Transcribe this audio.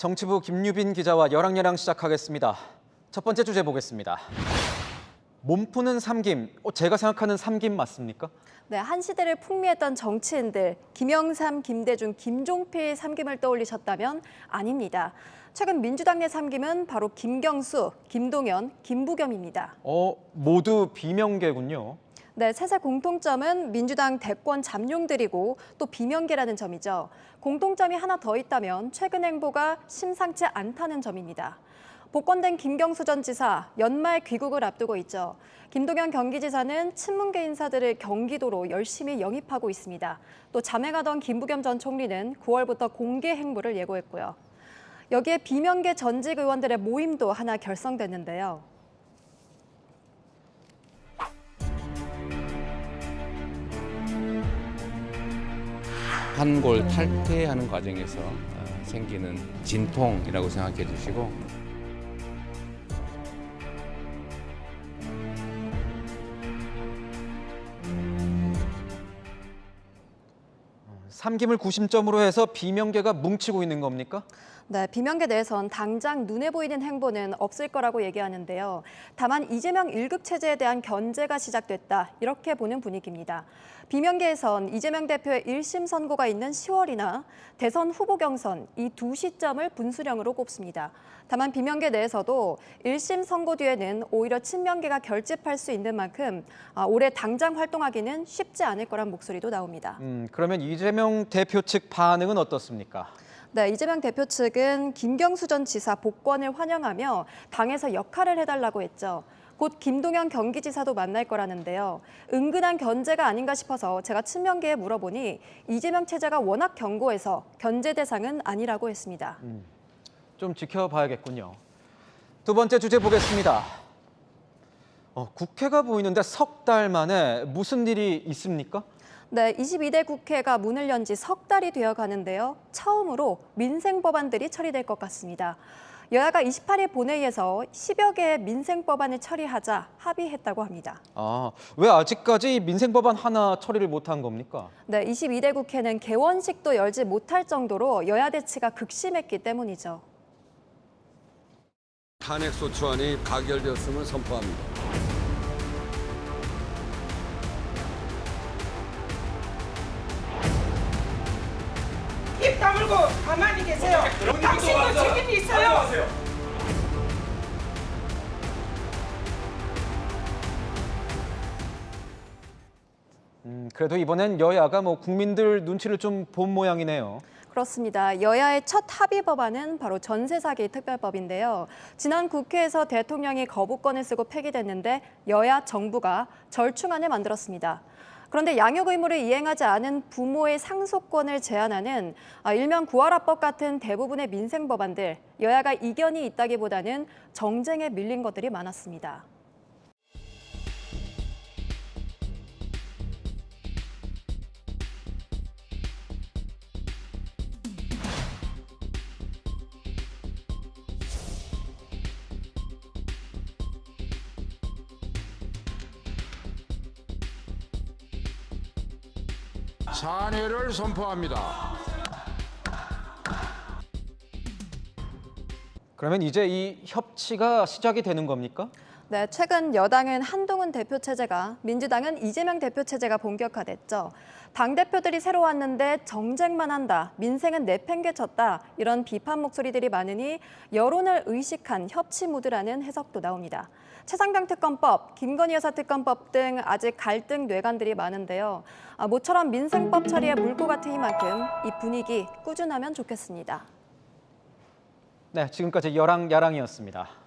정치부 김유빈 기자와 여랑여랑 시작하겠습니다. 첫 번째 주제 보겠습니다. 몸 푸는 삼김, 제가 생각하는 삼김 맞습니까? 네, 한 시대를 풍미했던 정치인들, 김영삼, 김대중, 김종필 삼김을 떠올리셨다면 아닙니다. 최근 민주당 내 삼김은 바로 김경수, 김동연, 김부겸입니다. 모두 비명계군요. 네, 셋의 공통점은 민주당 대권 잠룡들이고 또 비명계라는 점이죠. 공통점이 하나 더 있다면 최근 행보가 심상치 않다는 점입니다. 복권된 김경수 전 지사, 연말 귀국을 앞두고 있죠. 김동연 경기지사는 친문계 인사들을 경기도로 열심히 영입하고 있습니다. 또 자맹하던 김부겸 전 총리는 9월부터 공개 행보를 예고했고요. 여기에 비명계 전직 의원들의 모임도 하나 결성됐는데요. 한골 탈퇴하는 과정에서 생기는 진통이라고 생각해 주시고 삼김을 구심점으로 해서 비명계가 뭉치고 있는 겁니까? 네, 비명계 내에선 당장 눈에 보이는 행보는 없을 거라고 얘기하는데요. 다만 이재명 1급 체제에 대한 견제가 시작됐다, 이렇게 보는 분위기입니다. 비명계에선 이재명 대표의 1심 선고가 있는 10월이나 대선 후보 경선 이 두 시점을 분수령으로 꼽습니다. 다만 비명계 내에서도 1심 선고 뒤에는 오히려 친명계가 결집할 수 있는 만큼 올해 당장 활동하기는 쉽지 않을 거란 목소리도 나옵니다. 그러면 이재명 대표 측 반응은 어떻습니까? 네, 이재명 대표 측은 김경수 전 지사 복권을 환영하며 당에서 역할을 해달라고 했죠. 곧 김동연 경기지사도 만날 거라는데요. 은근한 견제가 아닌가 싶어서 제가 친명계에 물어보니 이재명 체제가 워낙 견고해서 견제 대상은 아니라고 했습니다. 좀 지켜봐야겠군요. 두 번째 주제 보겠습니다. 국회가 보이는데 석 달 만에 무슨 일이 있습니까? 네, 22대 국회가 문을 연 지 석 달이 되어 가는데요. 처음으로 민생 법안들이 처리될 것 같습니다. 여야가 28일 본회의에서 10여 개의 민생 법안을 처리하자 합의했다고 합니다. 왜 아직까지 민생 법안 하나 처리를 못한 겁니까? 네, 22대 국회는 개원식도 열지 못할 정도로 여야 대치가 극심했기 때문이죠. 탄핵소추안이 가결되었음을 선포합니다. 입 다물고 가만히 계세요. 당신도 책임이 있어요. 그래도 이번엔 여야가 국민들 눈치를 좀 본 모양이네요. 그렇습니다. 여야의 첫 합의 법안은 바로 전세 사기 특별법인데요. 지난 국회에서 대통령이 거부권을 쓰고 폐기됐는데 여야 정부가 절충안을 만들었습니다. 그런데 양육 의무를 이행하지 않은 부모의 상속권을 제한하는 일명 구하라법 같은 대부분의 민생 법안들, 여야가 이견이 있다기보다는 정쟁에 밀린 것들이 많았습니다. 찬회를 선포합니다. 그러면 이제 이 협치가 시작이 되는 겁니까? 네, 최근 여당은 한동훈 대표 체제가, 민주당은 이재명 대표 체제가 본격화됐죠. 당대표들이 새로 왔는데 정쟁만 한다, 민생은 내팽개쳤다, 이런 비판 목소리들이 많으니 여론을 의식한 협치 무드라는 해석도 나옵니다. 최상병 특검법, 김건희 여사 특검법 등 아직 갈등 뇌관들이 많은데요. 모처럼 민생법 처리에 물 것 같은 이만큼 이 분위기 꾸준하면 좋겠습니다. 네, 지금까지 여랑야랑이었습니다.